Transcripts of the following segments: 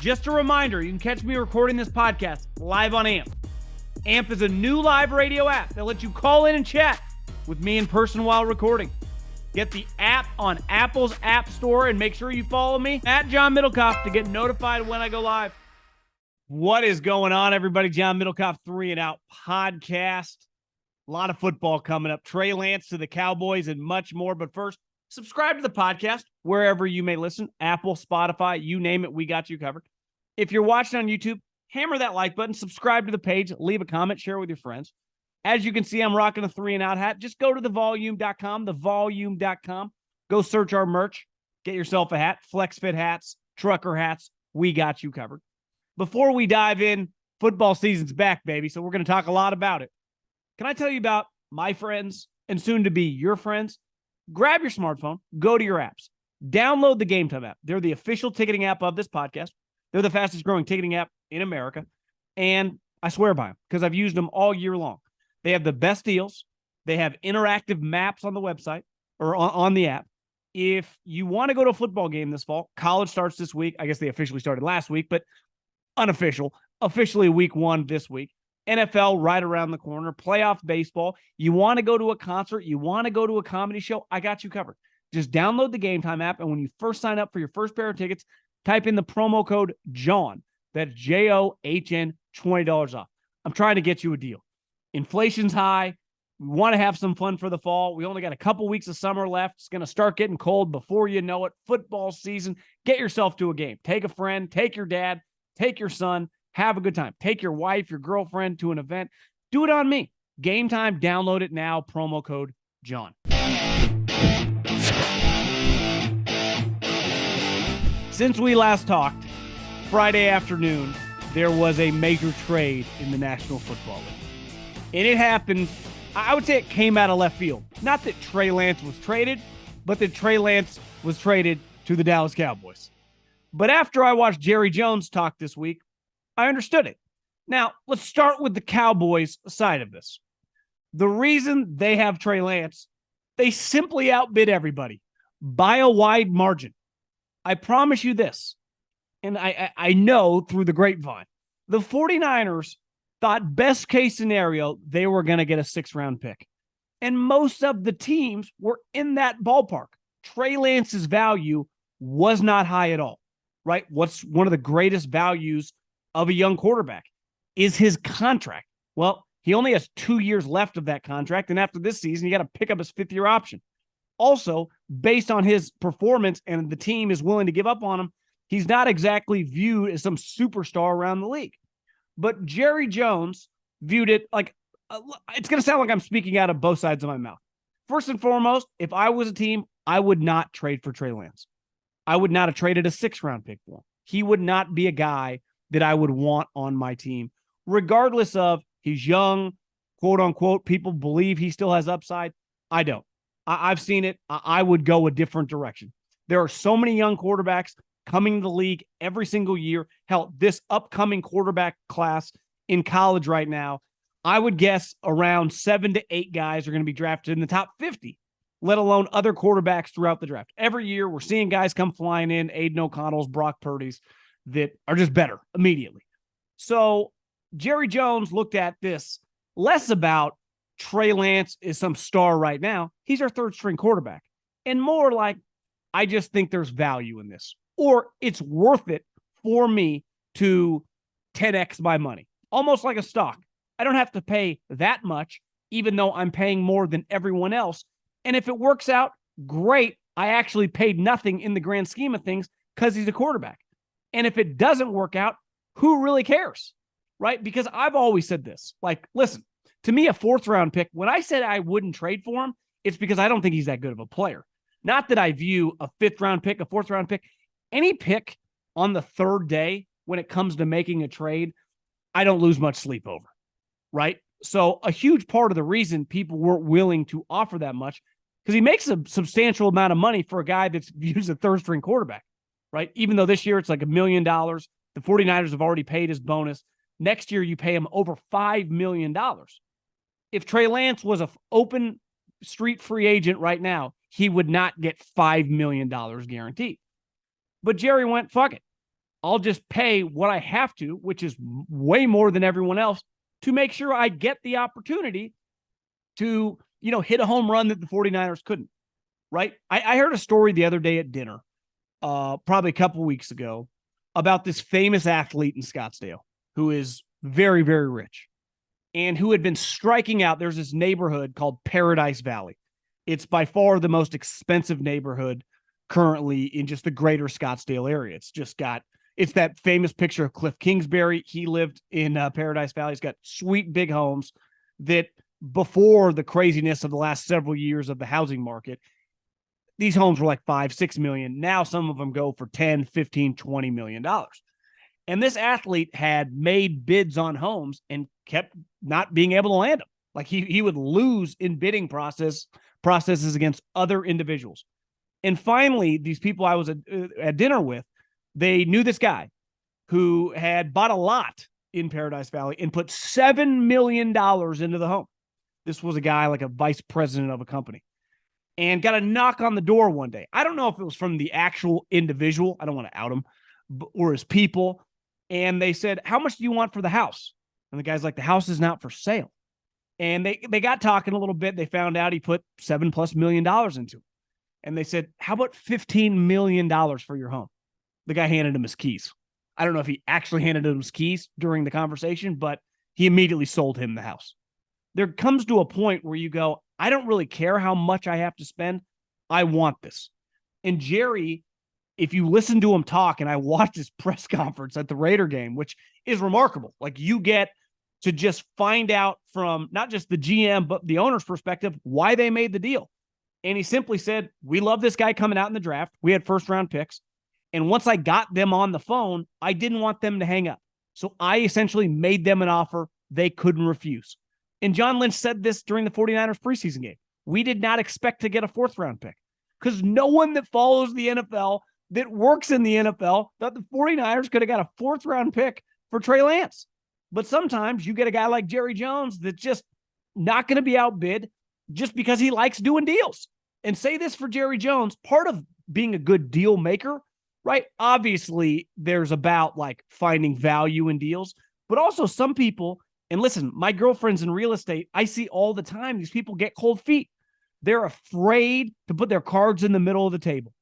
Just a reminder, you can catch me recording this podcast live on AMP. AMP is a new live radio app that lets you call in and chat with me in person while recording. Get the app on Apple's App Store and make sure you follow me at John Middlekauff to get notified when I go live. What is going on, everybody? John Middlekauff, 3 and Out podcast. A lot of football coming up. Trey Lance to the Cowboys and much more. But first, subscribe to the podcast wherever you may listen. Apple, Spotify, you name it, we got you covered. If you're watching on YouTube, hammer that like button, subscribe to the page, leave a comment, share with your friends. As you can see, I'm rocking a 3 and Out hat. Just go to thevolume.com, Go search our merch. Get yourself a hat. Flex fit hats, trucker hats. We got you covered. Before we dive in, football season's back, baby, so we're going to talk a lot about it. Can I tell you about my friends and soon to be your friends? Grab your smartphone, go to your apps, download the Gametime app. They're the official ticketing app of this podcast. They're the fastest growing ticketing app in America. And I swear by them because I've used them all year long. They have the best deals. They have interactive maps on the website or on the app. If you want to go to a football game this fall, college starts this week. I guess they officially started last week, but unofficial, officially week 1 this week. NFL right around the corner, playoff baseball. You want to go to a concert, you want to go to a comedy show, I got you covered. Just download the Gametime app, and when you first sign up for your first pair of tickets, type in the promo code JOHN. That's JOHN, $20 off. I'm trying to get you a deal. Inflation's high. We want to have some fun for the fall. We only got a couple weeks of summer left. It's going to start getting cold before you know it. Football season. Get yourself to a game. Take a friend, take your dad, take your son. Have a good time. Take your wife, your girlfriend to an event. Do it on me. Gametime, download it now. Promo code John. Since we last talked, Friday afternoon, there was a major trade in the National Football League. And it happened, I would say it came out of left field. Not that Trey Lance was traded, but that Trey Lance was traded to the Dallas Cowboys. But after I watched Jerry Jones talk this week, I understood it. Now, let's start with the Cowboys side of this. The reason they have Trey Lance, they simply outbid everybody by a wide margin. I promise you this, and I know through the grapevine, the 49ers thought best case scenario, they were going to get a 6th-round pick. And most of the teams were in that ballpark. Trey Lance's value was not high at all, right? What's one of the greatest values of a young quarterback is his contract. Well, he only has 2 years left of that contract, and after this season, you got to pick up his 5th-year option. Also, based on his performance and the team is willing to give up on him, he's not exactly viewed as some superstar around the league. But Jerry Jones viewed it like, it's going to sound like I'm speaking out of both sides of my mouth. First and foremost, if I was a team, I would not trade for Trey Lance. I would not have traded a 6th-round pick for him. He would not be a guy that I would want on my team, regardless of he's young, quote unquote, people believe he still has upside. I don't. I've seen it. I would go a different direction. There are so many young quarterbacks coming to the league every single year. Hell, this upcoming quarterback class in college right now, I would guess around 7 to 8 guys are going to be drafted in the top 50, let alone other quarterbacks throughout the draft. Every year we're seeing guys come flying in, Aiden O'Connell's, Brock Purdy's, that are just better immediately. So Jerry Jones looked at this less about Trey Lance is some star right now. He's our 3rd-string quarterback. And more like, I just think there's value in this. Or it's worth it for me to 10x my money. Almost like a stock. I don't have to pay that much, even though I'm paying more than everyone else. And if it works out, great. I actually paid nothing in the grand scheme of things because he's a quarterback. And if it doesn't work out, who really cares, right? Because I've always said this, like, listen, to me, a 4th-round pick, when I said I wouldn't trade for him, it's because I don't think he's that good of a player. Not that I view a 5th-round pick, a 4th-round pick, any pick on the 3rd day when it comes to making a trade, I don't lose much sleep over, right? So a huge part of the reason people weren't willing to offer that much, because he makes a substantial amount of money for a guy that's viewed as a 3rd-string quarterback. Right? Even though this year it's like $1 million, the 49ers have already paid his bonus. Next year, you pay him over $5 million. If Trey Lance was an open street free agent right now, he would not get $5 million guaranteed. But Jerry went, fuck it. I'll just pay what I have to, which is way more than everyone else, to make sure I get the opportunity to, hit a home run that the 49ers couldn't, right? I heard a story the other day at dinner, probably a couple weeks ago, about this famous athlete in Scottsdale who is very, very rich and who had been striking out. There's this neighborhood called Paradise Valley. It's by far the most expensive neighborhood currently in just the greater Scottsdale area. It's that famous picture of Cliff Kingsbury. He lived in Paradise Valley. He's got sweet big homes that, before the craziness of the last several years of the housing market, these homes were like $5-6 million. Now some of them go for $10, $15, $20 million. And this athlete had made bids on homes and kept not being able to land them. Like he would lose in bidding processes against other individuals. And finally, these people I was at dinner with, they knew this guy who had bought a lot in Paradise Valley and put $7 million into the home. This was a guy like a vice president of a company, and got a knock on the door one day. I don't know if it was from the actual individual. I don't want to out him, or his people. And they said, "How much do you want for the house?" And the guy's like, "The house is not for sale." And they got talking a little bit. They found out he put $7+ million into it. And they said, "How about $15 million for your home?" The guy handed him his keys. I don't know if he actually handed him his keys during the conversation, but he immediately sold him the house. There comes to a point where you go, I don't really care how much I have to spend. I want this. And Jerry, if you listen to him talk, and I watched his press conference at the Raider game, which is remarkable. Like, you get to just find out from not just the GM, but the owner's perspective, why they made the deal. And he simply said, "We love this guy coming out in the draft. We had first-round picks. And once I got them on the phone, I didn't want them to hang up. So I essentially made them an offer they couldn't refuse." And John Lynch said this during the 49ers preseason game. We did not expect to get a fourth-round pick because no one that follows the NFL, that works in the NFL, thought the 49ers could have got a fourth-round pick for Trey Lance. But sometimes you get a guy like Jerry Jones that's just not going to be outbid just because he likes doing deals. And say this for Jerry Jones, part of being a good deal maker, right? Obviously, there's about like finding value in deals, but also some people. And listen, my girlfriend's in real estate. I see all the time these people get cold feet. They're afraid to put their cards in the middle of the table.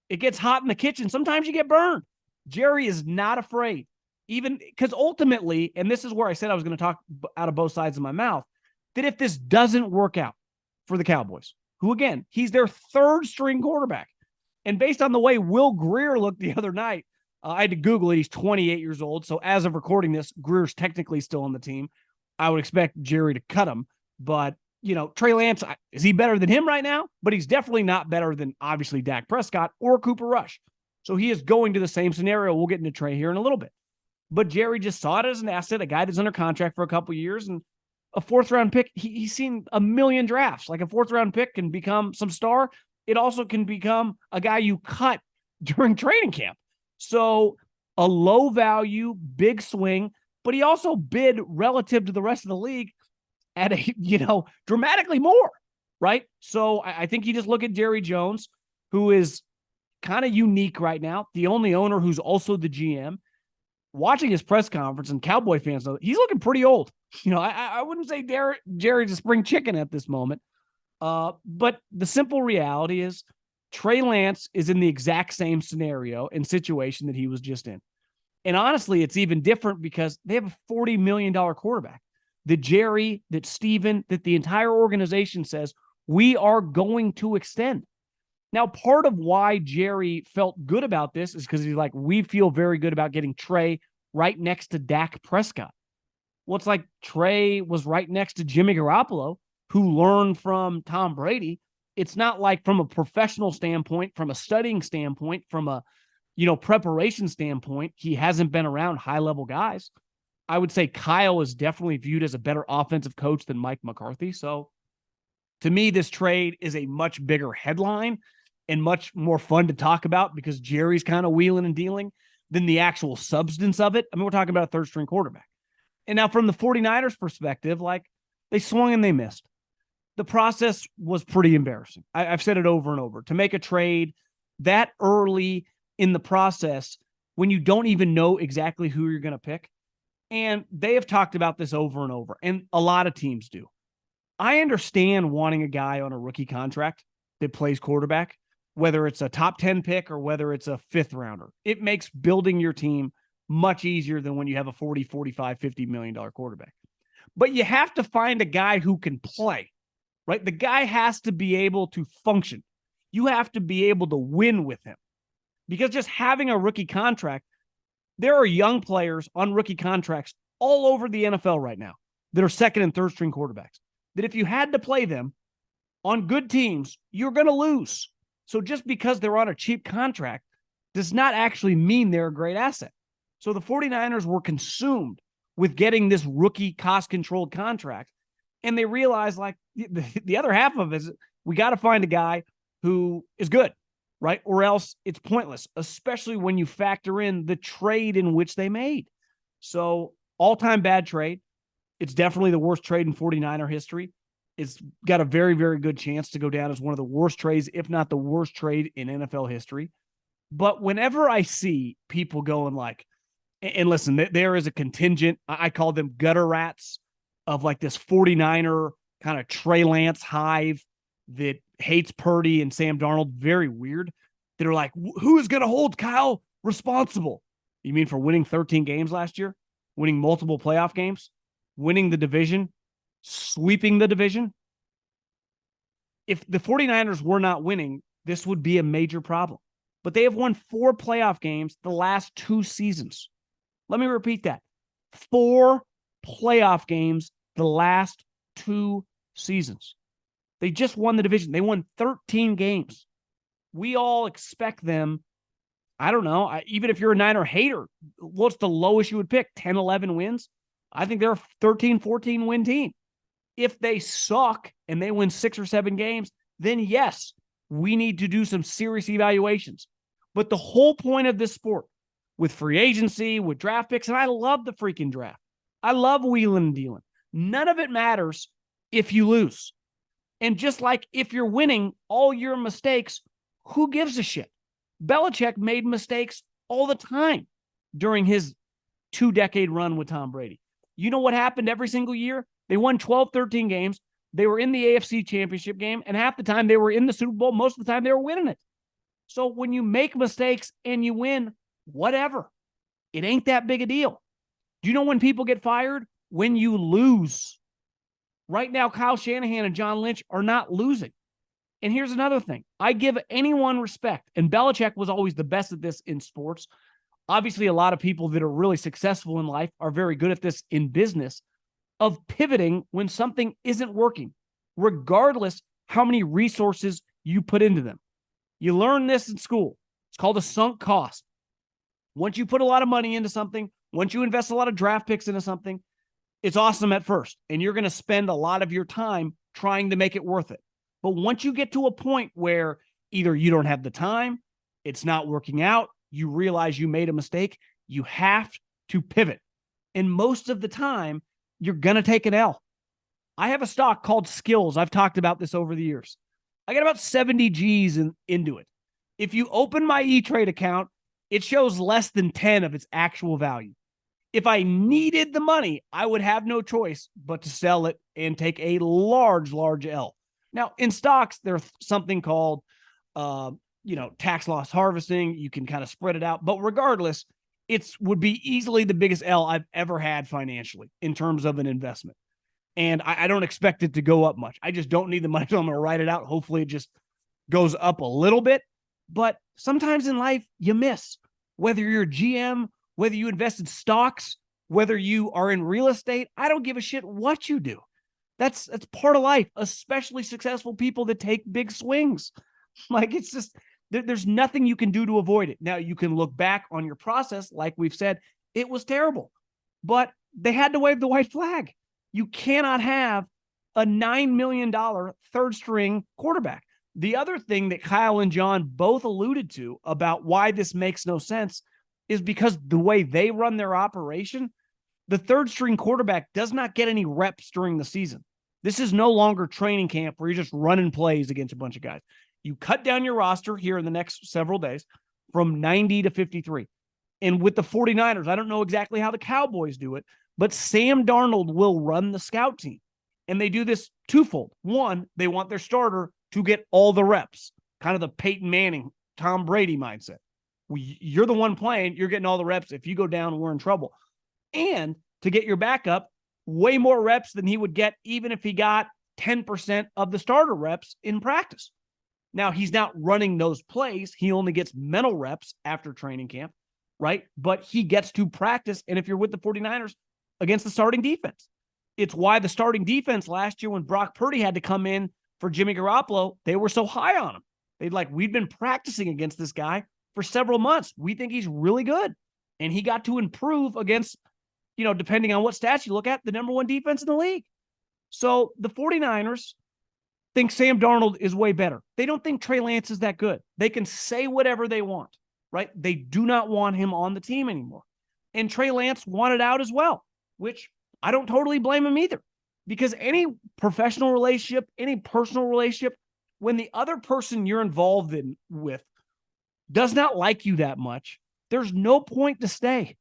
It gets hot in the kitchen. Sometimes you get burned. Jerry is not afraid, even because ultimately, and this is where I said I was going to talk out of both sides of my mouth, that if this doesn't work out for the Cowboys, who again, he's their third string quarterback. And based on the way Will Grier looked the other night, I had to Google it. He's 28 years old. So as of recording this, Grier's technically still on the team. I would expect Jerry to cut him. But, Trey Lance, is he better than him right now? But he's definitely not better than, obviously, Dak Prescott or Cooper Rush. So he is going to the same scenario. We'll get into Trey here in a little bit. But Jerry just saw it as an asset, a guy that's under contract for a couple of years, and a fourth-round pick. He's seen a million drafts. Like, a fourth-round pick can become some star. It also can become a guy you cut during training camp. So a low value, big swing, but he also bid relative to the rest of the league at a, dramatically more, right? So I think you just look at Jerry Jones, who is kind of unique right now, the only owner who's also the GM. Watching his press conference, and Cowboy fans know he's looking pretty old. I wouldn't say Jerry's a spring chicken at this moment. But the simple reality is Trey Lance is in the exact same scenario and situation that he was just in. And honestly, it's even different because they have a $40 million quarterback that Jerry, that Steven, that the entire organization says we are going to extend. Now, part of why Jerry felt good about this is because he's like, we feel very good about getting Trey right next to Dak Prescott. Well, it's like Trey was right next to Jimmy Garoppolo, who learned from Tom Brady. It's not like from a professional standpoint, from a studying standpoint, from a, preparation standpoint, he hasn't been around high-level guys. I would say Kyle is definitely viewed as a better offensive coach than Mike McCarthy. So to me, this trade is a much bigger headline and much more fun to talk about because Jerry's kind of wheeling and dealing than the actual substance of it. I mean, we're talking about a third-string quarterback. And now from the 49ers perspective, like, they swung and they missed. The process was pretty embarrassing. I've said it over and over. To make a trade that early in the process when you don't even know exactly who you're going to pick. And they have talked about this over and over, and a lot of teams do. I understand wanting a guy on a rookie contract that plays quarterback, whether it's a top 10 pick or whether it's a fifth rounder. It makes building your team much easier than when you have a 40, 45, $50 million quarterback. But you have to find a guy who can play, right? The guy has to be able to function. You have to be able to win with him, because just having a rookie contract, there are young players on rookie contracts all over the NFL right now that are second and third string quarterbacks, that if you had to play them on good teams, you're going to lose. So just because they're on a cheap contract does not actually mean they're a great asset. So the 49ers were consumed with getting this rookie cost-controlled contract, and they realized, like, the other half of it is we got to find a guy who is good, right? Or else it's pointless, especially when you factor in the trade in which they made. So all-time bad trade. It's definitely the worst trade in 49er history. It's got a very, very good chance to go down as one of the worst trades, if not the worst trade in NFL history. But whenever I see people going like, and listen, there is a contingent, I call them gutter rats, of like this 49er kind of Trey Lance hive that hates Purdy and Sam Darnold, very weird, that are like, who is going to hold Kyle responsible? You mean for winning 13 games last year, winning multiple playoff games, winning the division, sweeping the division? If the 49ers were not winning, this would be a major problem. But they have won 4 playoff games the last 2 seasons. Let me repeat that. 4 playoff games the last 2 seasons. They just won the division. They won 13 games. We all expect them, I don't know, even if you're a Niner hater, what's the lowest you would pick? 10, 11 wins? I think they're a 13, 14 win team. If they suck and they win 6 or 7 games, then yes, we need to do some serious evaluations. But the whole point of this sport, with free agency, with draft picks, and I love the freaking draft. I love wheeling and dealing. None of it matters if you lose. And just like if you're winning all your mistakes, who gives a shit? Belichick made mistakes all the time during his 2-decade run with Tom Brady. You know what happened every single year? They won 12, 13 games. They were in the AFC Championship game, and half the time they were in the Super Bowl. Most of the time they were winning it. So when you make mistakes and you win, whatever. It ain't that big a deal. Do you know when people get fired? When you lose. Right now, Kyle Shanahan and John Lynch are not losing. And here's another thing. I give anyone respect, and Belichick was always the best at this in sports. Obviously, a lot of people that are really successful in life are very good at this in business, of pivoting when something isn't working, regardless how many resources you put into them. You learn this in school. It's called a sunk cost. Once you put a lot of money into something, once you invest a lot of draft picks into something, it's awesome at first, and you're going to spend a lot of your time trying to make it worth it. But once you get to a point where either you don't have the time, it's not working out, you realize you made a mistake, you have to pivot. And most of the time, you're going to take an L. I have a stock called Skills. I've talked about this over the years. I got about 70 G's into it. If you open my E-Trade account, it shows less than 10 of its actual value. If I needed the money, I would have no choice but to sell it and take a large, large L. Now, in stocks, there's something called, tax loss harvesting. You can kind of spread it out. But regardless, it would be easily the biggest L I've ever had financially in terms of an investment. And I don't expect it to go up much. I just don't need the money, so I'm going to write it out. Hopefully, it just goes up a little bit. But sometimes in life, you miss. Whether you're a GM, whether you invest in stocks, whether you are in real estate, I don't give a shit what you do. That's part of life, especially successful people that take big swings. Like, it's just, there's nothing you can do to avoid it. Now, you can look back on your process. Like we've said, it was terrible, but they had to wave the white flag. You cannot have a $9 million third string quarterback. The other thing that Kyle and John both alluded to about why this makes no sense is because the way they run their operation, the third string quarterback does not get any reps during the season. This is no longer training camp where you're just running plays against a bunch of guys. You cut down your roster here in the next several days from 90 to 53. And with the 49ers, I don't know exactly how the Cowboys do it, but Sam Darnold will run the scout team. And they do this twofold. One, they want their starter to get all the reps, kind of the Peyton Manning, Tom Brady mindset. You're the one playing, you're getting all the reps. If you go down, we're in trouble. And to get your backup, way more reps than he would get even if he got 10% of the starter reps in practice. Now, he's not running those plays. He only gets mental reps after training camp, right? But he gets to practice. And if you're with the 49ers, against the starting defense, it's why the starting defense last year when Brock Purdy had to come in for Jimmy Garoppolo, they were so high on him. They'd like, we've been practicing against this guy for several months. We think he's really good. And he got to improve against, depending on what stats you look at, the number one defense in the league. So the 49ers think Sam Darnold is way better. They don't think Trey Lance is that good. They can say whatever they want, right? They do not want him on the team anymore. And Trey Lance wanted out as well, which I don't totally blame him either, because any professional relationship, any personal relationship, when the other person you're involved with does not like you that much, there's no point to stay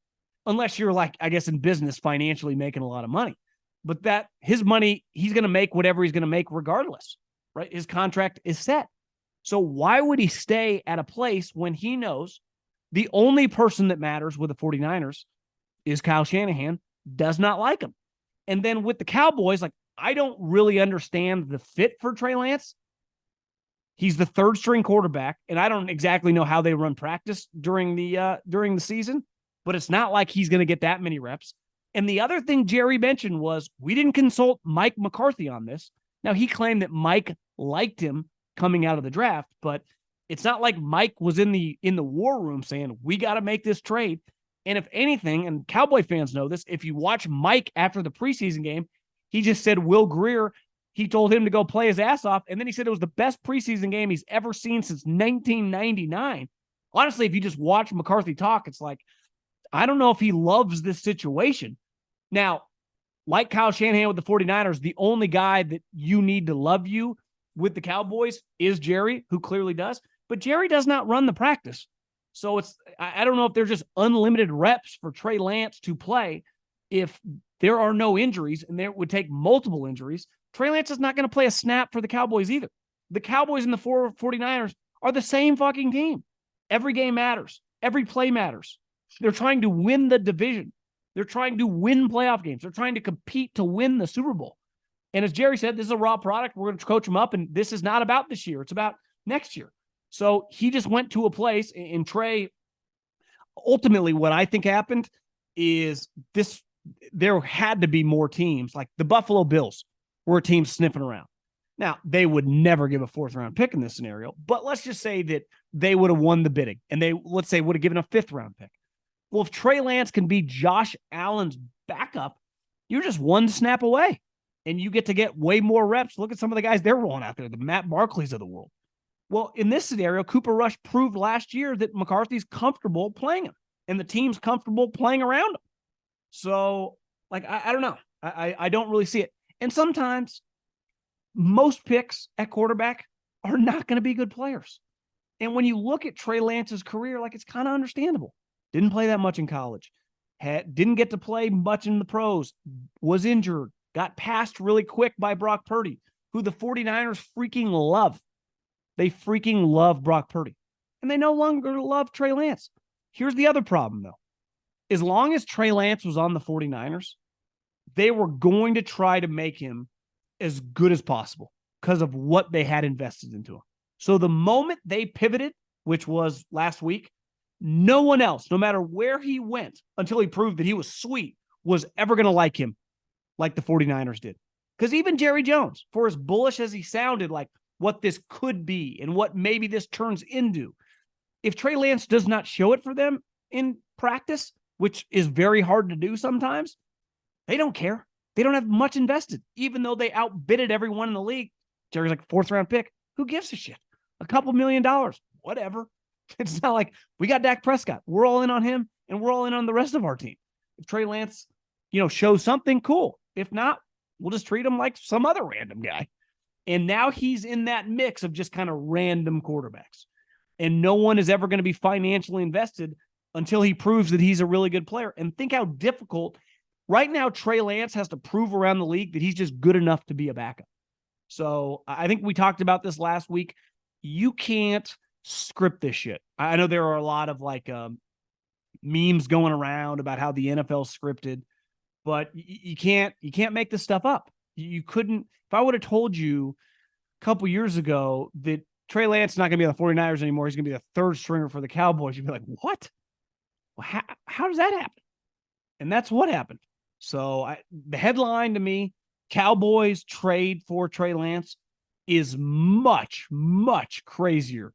unless you're like, I guess, in business, financially making a lot of money. But that his money, he's going to make whatever he's going to make regardless, right? His contract is set. So why would he stay at a place when he knows the only person that matters with the 49ers is Kyle Shanahan, does not like him? And then with the Cowboys, like, I don't really understand the fit for Trey Lance. He's the third string quarterback, and I don't exactly know how they run practice during the season, but it's not like he's going to get that many reps. And the other thing Jerry mentioned was we didn't consult Mike McCarthy on this. Now, he claimed that Mike liked him coming out of the draft, but it's not like Mike was in the war room saying, we got to make this trade. And if anything, and Cowboy fans know this, if you watch Mike after the preseason game, he just said Will Grier, he told him to go play his ass off. And then he said it was the best preseason game he's ever seen since 1999. Honestly, if you just watch McCarthy talk, it's like, I don't know if he loves this situation. Now, like Kyle Shanahan with the 49ers, the only guy that you need to love you with the Cowboys is Jerry, who clearly does. But Jerry does not run the practice. So I don't know if there's just unlimited reps for Trey Lance to play if there are no injuries, and there would take multiple injuries. Trey Lance is not going to play a snap for the Cowboys either. The Cowboys and the 49ers are the same fucking team. Every game matters. Every play matters. They're trying to win the division. They're trying to win playoff games. They're trying to compete to win the Super Bowl. And as Jerry said, this is a raw product. We're going to coach them up, and this is not about this year. It's about next year. So he just went to a place, and Trey, ultimately what I think happened is there had to be more teams. Like the Buffalo Bills were a team sniffing around. Now, they would never give a fourth-round pick in this scenario, but let's just say that they would have won the bidding, and they, let's say, would have given a fifth-round pick. Well, if Trey Lance can be Josh Allen's backup, you're just one snap away, and you get to get way more reps. Look at some of the guys they're rolling out there, the Matt Barkleys of the world. Well, in this scenario, Cooper Rush proved last year that McCarthy's comfortable playing him, and the team's comfortable playing around him. So, like, I don't know. I don't really see it. And sometimes most picks at quarterback are not going to be good players. And when you look at Trey Lance's career, like, it's kind of understandable. Didn't play that much in college. Didn't get to play much in the pros. Was injured. Got passed really quick by Brock Purdy, who the 49ers freaking love. They freaking love Brock Purdy. And they no longer love Trey Lance. Here's the other problem, though. As long as Trey Lance was on the 49ers, they were going to try to make him as good as possible because of what they had invested into him. So the moment they pivoted, which was last week, no one else, no matter where he went, until he proved that he was sweet, was ever going to like him like the 49ers did. Because even Jerry Jones, for as bullish as he sounded, like what this could be and what maybe this turns into, if Trey Lance does not show it for them in practice, which is very hard to do sometimes, they don't care. They don't have much invested, even though they outbidded everyone in the league. Jerry's like, fourth round pick. Who gives a shit? A couple $1 million. Whatever. It's not like we got Dak Prescott. We're all in on him, and we're all in on the rest of our team. If Trey Lance, shows something, cool. If not, we'll just treat him like some other random guy. And now he's in that mix of just kind of random quarterbacks. And no one is ever going to be financially invested until he proves that he's a really good player. And think how difficult right now Trey Lance has to prove around the league that he's just good enough to be a backup. So I think we talked about this last week. You can't script this shit. I know there are a lot of memes going around about how the NFL scripted, but you can't make this stuff up. You couldn't. If I would have told you a couple years ago that Trey Lance is not going to be on the 49ers anymore, he's going to be the third stringer for the Cowboys, you'd be like, what? Well, how does that happen? And that's what happened. So the headline to me, Cowboys trade for Trey Lance, is much, much crazier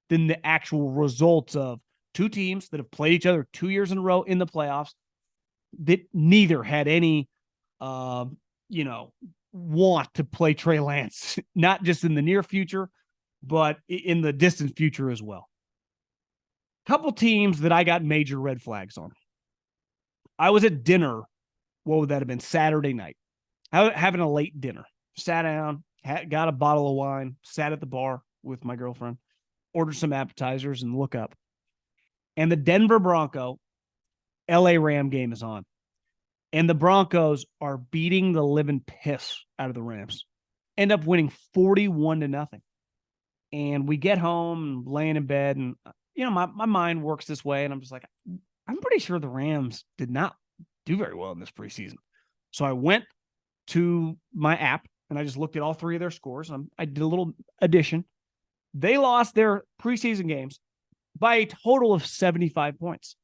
than the actual results of two teams that have played each other 2 years in a row in the playoffs that neither had any, want to play Trey Lance, not just in the near future, but in the distant future as well. Couple teams that I got major red flags on. I was at dinner. What would that have been? Saturday night. Having a late dinner. Sat down, got a bottle of wine, sat at the bar with my girlfriend, ordered some appetizers and look up. And the Denver Bronco LA Ram game is on. And the Broncos are beating the living piss out of the Rams. End up winning 41-0. And we get home, laying in bed, and my mind works this way, and I'm just like, I'm pretty sure the Rams did not do very well in this preseason. So I went to my app, and I just looked at all three of their scores. I did a little addition. They lost their preseason games by a total of 75 points.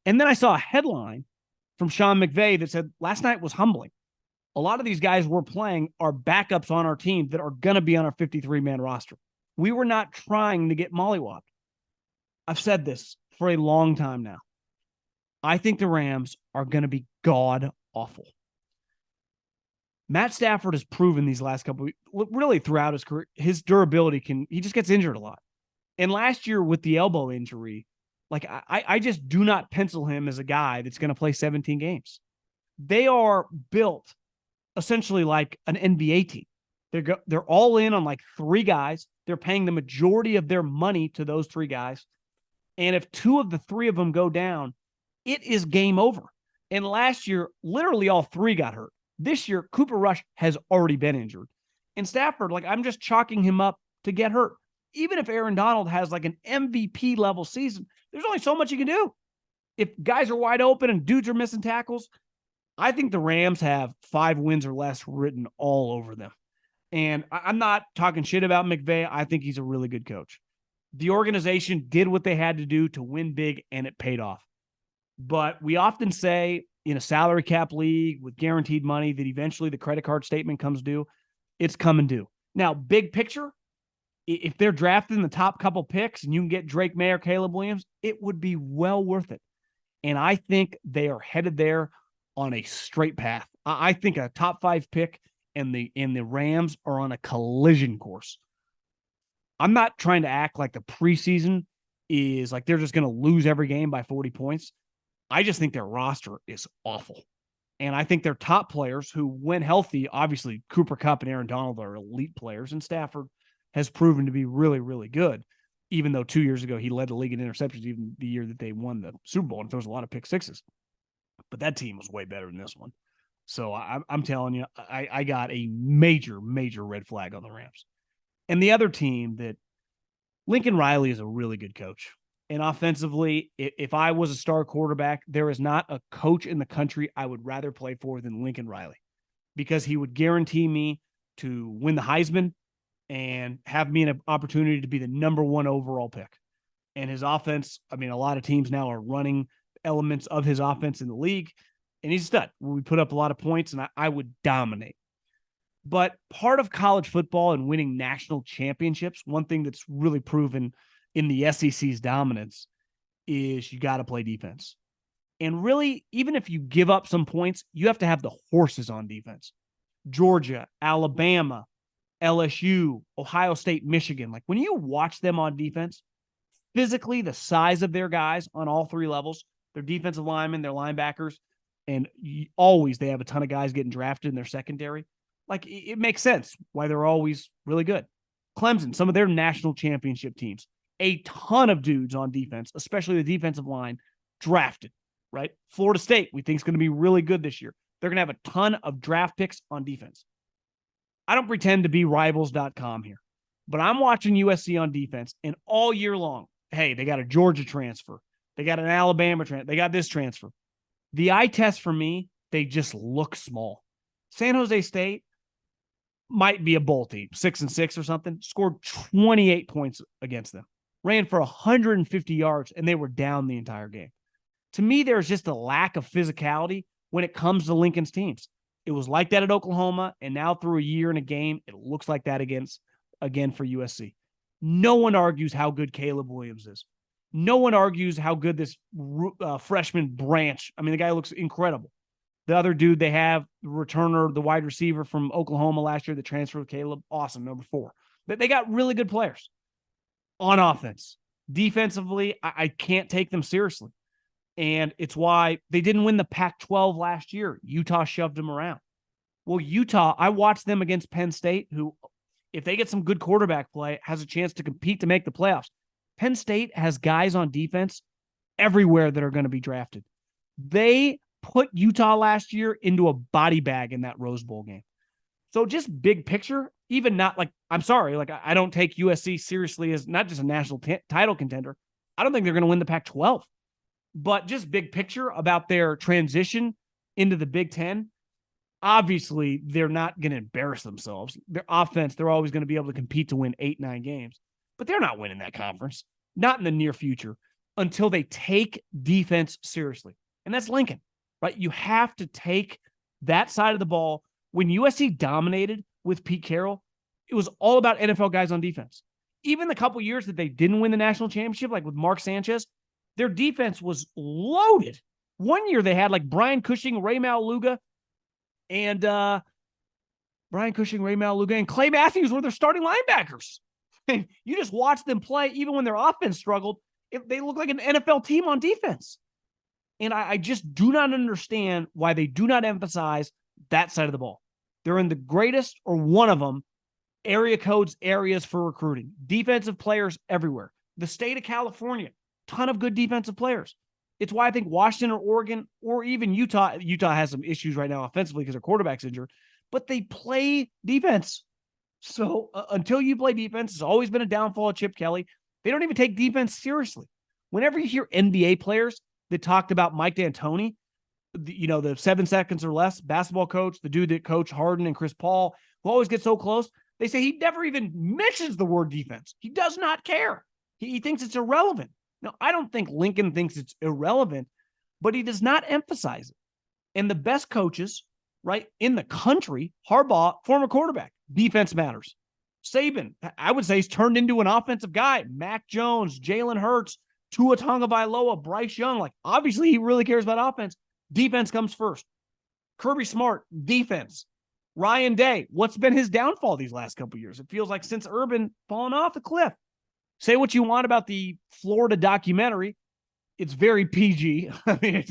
And then I saw a headline from Sean McVay that said, last night was humbling. A lot of these guys we're playing are backups on our team that are going to be on our 53-man roster. We were not trying to get mollywopped. I've said this for a long time now. I think the Rams are going to be god-awful. Matt Stafford has proven these last couple of weeks, really throughout his career, his durability he just gets injured a lot. And last year with the elbow injury, I just do not pencil him as a guy that's going to play 17 games. They are built essentially like an NBA team. They're all in on three guys. They're paying the majority of their money to those three guys. And if two of the three of them go down, it is game over. And last year, literally all three got hurt. This year, Cooper Rush has already been injured. And Stafford, I'm just chalking him up to get hurt. Even if Aaron Donald has an MVP level season, there's only so much you can do. If guys are wide open and dudes are missing tackles, I think the Rams have 5 wins or less written all over them. And I'm not talking shit about McVay. I think he's a really good coach. The organization did what they had to do to win big, and it paid off. But we often say in a salary cap league with guaranteed money that eventually the credit card statement comes due. It's coming due. Now, big picture, if they're drafting the top couple picks and you can get Drake May or Caleb Williams, it would be well worth it. And I think they are headed there on a straight path. I think a top 5 pick and the Rams are on a collision course. I'm not trying to act like the preseason is they're just going to lose every game by 40 points. I just think their roster is awful. And I think their top players who, when healthy, obviously Cooper Kupp and Aaron Donald are elite players, and Stafford has proven to be really, really good, even though 2 years ago he led the league in interceptions, even the year that they won the Super Bowl, and there was a lot of pick sixes. But that team was way better than this one. So I'm telling you, I got a major, major red flag on the Rams. And the other team that Lincoln Riley is a really good coach. And offensively, if I was a star quarterback, there is not a coach in the country I would rather play for than Lincoln Riley, because he would guarantee me to win the Heisman and have me an opportunity to be the number 1 overall pick. And his offense, a lot of teams now are running elements of his offense in the league, and he's a stud. We put up a lot of points, and I would dominate. But part of college football and winning national championships, one thing that's really proven in the SEC's dominance is you got to play defense. And really, even if you give up some points, you have to have the horses on defense. Georgia, Alabama, LSU, Ohio State, Michigan. When you watch them on defense, physically, the size of their guys on all 3 levels, their defensive linemen, their linebackers, and always they have a ton of guys getting drafted in their secondary. It makes sense why they're always really good. Clemson, some of their national championship teams, a ton of dudes on defense, especially the defensive line, drafted, right? Florida State, we think is going to be really good this year. They're going to have a ton of draft picks on defense. I don't pretend to be rivals.com here, but I'm watching USC on defense, and all year long, hey, they got a Georgia transfer. They got an Alabama transfer. They got this transfer. The eye test for me, they just look small. San Jose State might be a bowl team, 6-6 or something, scored 28 points against them, ran for 150 yards, and they were down the entire game. To me, there's just a lack of physicality when it comes to Lincoln's teams. It was like that at Oklahoma, and now through a year and a game, it looks like that again for USC. No one argues how good Caleb Williams is. No one argues how good this freshman Branch. I mean, the guy looks incredible. The other dude they have, the returner, the wide receiver from Oklahoma last year, the transfer with Caleb, awesome, number 4. They got really good players on offense. Defensively, I can't take them seriously. And it's why they didn't win the Pac-12 last year. Utah shoved them around. Well, Utah, I watched them against Penn State, who, if they get some good quarterback play, has a chance to compete to make the playoffs. Penn State has guys on defense everywhere that are going to be drafted. They put Utah last year into a body bag in that Rose Bowl game. So just big picture, even not like, I'm sorry, like I don't take USC seriously as not just a national title contender. I don't think they're going to win the Pac-12. But just big picture about their transition into the Big Ten, obviously they're not going to embarrass themselves. Their offense, they're always going to be able to compete to win 8-9 games. But they're not winning that conference, not in the near future, until they take defense seriously. And that's Lincoln, right? You have to take that side of the ball. When USC dominated with Pete Carroll, it was all about NFL guys on defense. Even the couple years that they didn't win the national championship, like with Mark Sanchez, their defense was loaded. One year they had like Brian Cushing, Ray Maluga, and Clay Matthews were their starting linebackers. You just watch them play, even when their offense struggled, they look like an NFL team on defense. And I just do not understand why they do not emphasize that side of the ball. They're in the greatest, or one of them, area codes areas for recruiting. Defensive players everywhere. The state of California, ton of good defensive players. It's why I think Washington or Oregon or even Utah has some issues right now offensively because their quarterback's injured, but they play defense. So until you play defense, it's always been a downfall of Chip Kelly. They don't even take defense seriously. Whenever you hear NBA players that talked about Mike D'Antoni, the 7 seconds or less basketball coach, the dude that coached Harden and Chris Paul, who always gets so close, they say he never even mentions the word defense. He does not care. He thinks it's irrelevant. Now, I don't think Lincoln thinks it's irrelevant, but he does not emphasize it. And the best coaches, right, in the country, Harbaugh, former quarterback, defense matters. Saban, I would say, he's turned into an offensive guy. Mac Jones, Jalen Hurts, Tua Tagovailoa, Bryce Young. Like, obviously, he really cares about offense. Defense comes first. Kirby Smart, defense. Ryan Day, what's been his downfall these last couple of years? It feels like since Urban fallen off the cliff. Say what you want about the Florida documentary. It's very PG. I mean,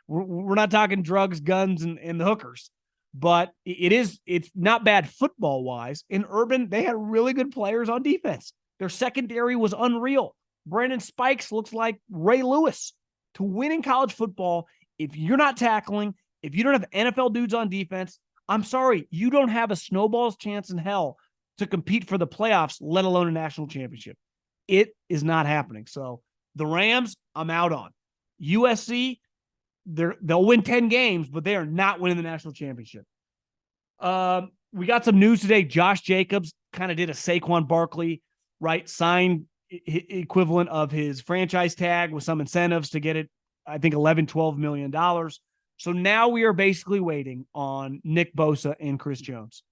we're not talking drugs, guns, and the hookers. But it's not bad football-wise. In Urban, they had really good players on defense. Their secondary was unreal. Brandon Spikes looks like Ray Lewis. To win in college football, if you're not tackling, if you don't have NFL dudes on defense, I'm sorry, you don't have a snowball's chance in hell to compete for the playoffs, let alone a national championship. It is not happening. So the Rams, I'm out on. USC, they'll win 10 games, but they are not winning the national championship. We got some news today. Josh Jacobs kind of did a Saquon Barkley, right? Signed equivalent of his franchise tag with some incentives to get it, I think, $11-12 million. So now we are basically waiting on Nick Bosa and Chris Jones.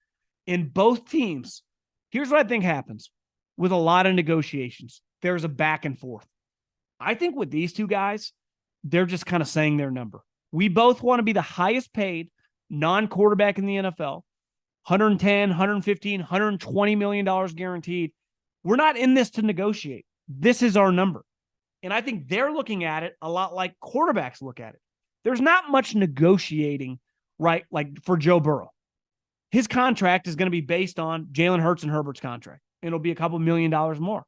In both teams, here's what I think happens with a lot of negotiations. There's a back and forth. I think with these two guys, they're just kind of saying their number. We both want to be the highest paid non-quarterback in the NFL, 110, 115, $120 million guaranteed. We're not in this to negotiate. This is our number. And I think they're looking at it a lot like quarterbacks look at it. There's not much negotiating, right? Like for Joe Burrow. His contract is going to be based on Jalen Hurts and Herbert's contract. It'll be a couple $1 million more.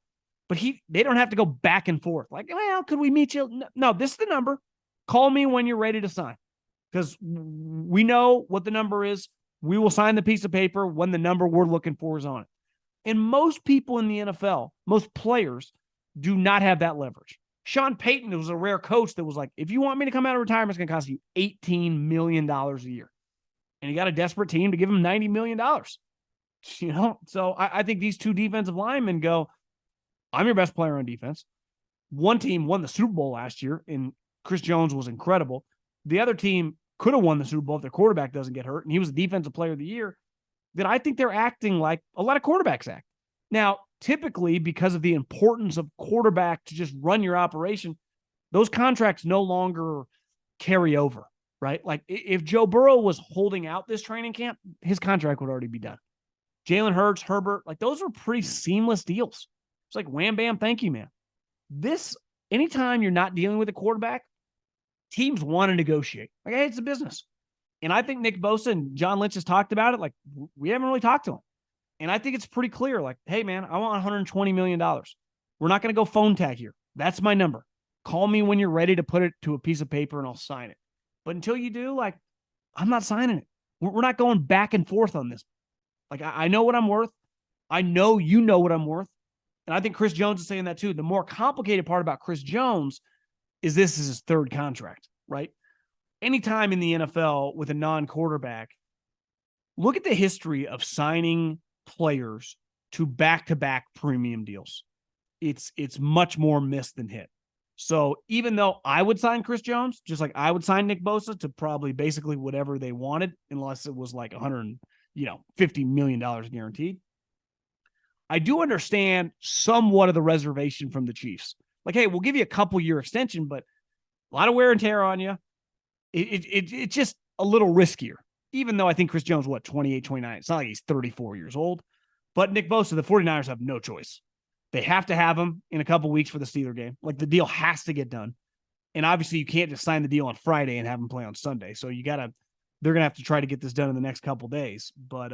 But they don't have to go back and forth. Like, well, could we meet you? No, this is the number. call me when you're ready to sign, because we know what the number is. We will sign the piece of paper when the number we're looking for is on it. And most people in the NFL, most players, do not have that leverage. Sean Payton was a rare coach that was like, if you want me to come out of retirement, it's going to cost you $18 million a year. And he got a desperate team to give him $90 million. So I think these two defensive linemen go, I'm your best player on defense. One team won the Super Bowl last year, and Chris Jones was incredible. The other team could have won the Super Bowl if their quarterback doesn't get hurt, and he was the defensive player of the year. That I think they're acting like a lot of quarterbacks act. Now, typically, because of the importance of quarterback to just run your operation, those contracts no longer carry over, right? Like if Joe Burrow was holding out this training camp, his contract would already be done. Jalen Hurts, Herbert, like those are pretty seamless deals. It's like wham, bam, thank you, man. This, anytime you're not dealing with a quarterback, teams want to negotiate. Like, hey, it's a business. And I think Nick Bosa and John Lynch has talked about it. Like, we haven't really talked to him. And I think it's pretty clear. Like, hey, man, I want $120 million. We're not going to go phone tag here. That's my number. Call me when you're ready to put it to a piece of paper and I'll sign it. But until you do, like, I'm not signing it. We're not going back and forth on this. Like, I know what I'm worth. I know you know what I'm worth. And I think Chris Jones is saying that too. The more complicated part about Chris Jones is this is his third contract, right? Anytime in the NFL with a non-quarterback, look at the history of signing players to back-to-back premium deals. It's much more miss than hit. So even though I would sign Chris Jones, just like I would sign Nick Bosa to probably basically whatever they wanted, unless it was like $150 million guaranteed, I do understand somewhat of the reservation from the Chiefs. Like, hey, we'll give you a couple-year extension, but a lot of wear and tear on you. It's just a little riskier, even though I think Chris Jones, 28, 29. It's not like he's 34 years old. But Nick Bosa, the 49ers have no choice. They have to have him in a couple weeks for the Steeler game. Like, the deal has to get done. And obviously you can't just sign the deal on Friday and have him play on Sunday. So they're going to have to try to get this done in the next couple days. But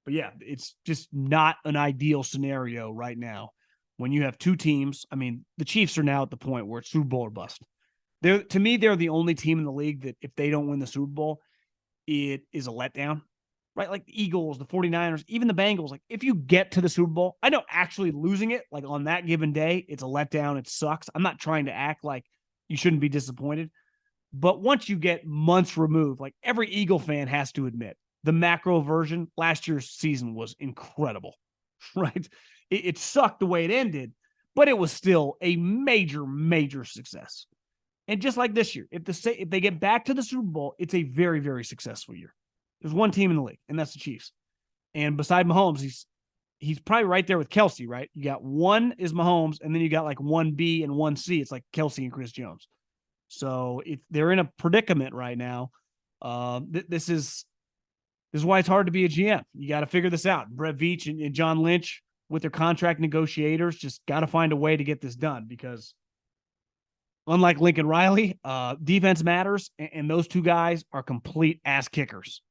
yeah, it's just not an ideal scenario right now when you have two teams. I mean, the Chiefs are now at the point where it's Super Bowl or bust. To me, they're the only team in the league that if they don't win the Super Bowl, it is a letdown, right? Like the Eagles, the 49ers, even the Bengals. Like if you get to the Super Bowl, I know actually losing it, like on that given day, it's a letdown. It sucks. I'm not trying to act like you shouldn't be disappointed. But once you get months removed, like every Eagle fan has to admit, the macro version, last year's season was incredible, right? It sucked the way it ended, but it was still a major, major success. And just like this year, if they get back to the Super Bowl, it's a very, very successful year. There's one team in the league, and that's the Chiefs. And beside Mahomes, he's probably right there with Kelsey, right? You got one is Mahomes, and then you got like 1B and 1C. It's like Kelsey and Chris Jones. So if they're in a predicament right now, this is why it's hard to be a GM. You got to figure this out. Brett Veach and John Lynch with their contract negotiators just got to find a way to get this done because unlike Lincoln Riley, defense matters, and those two guys are complete ass kickers.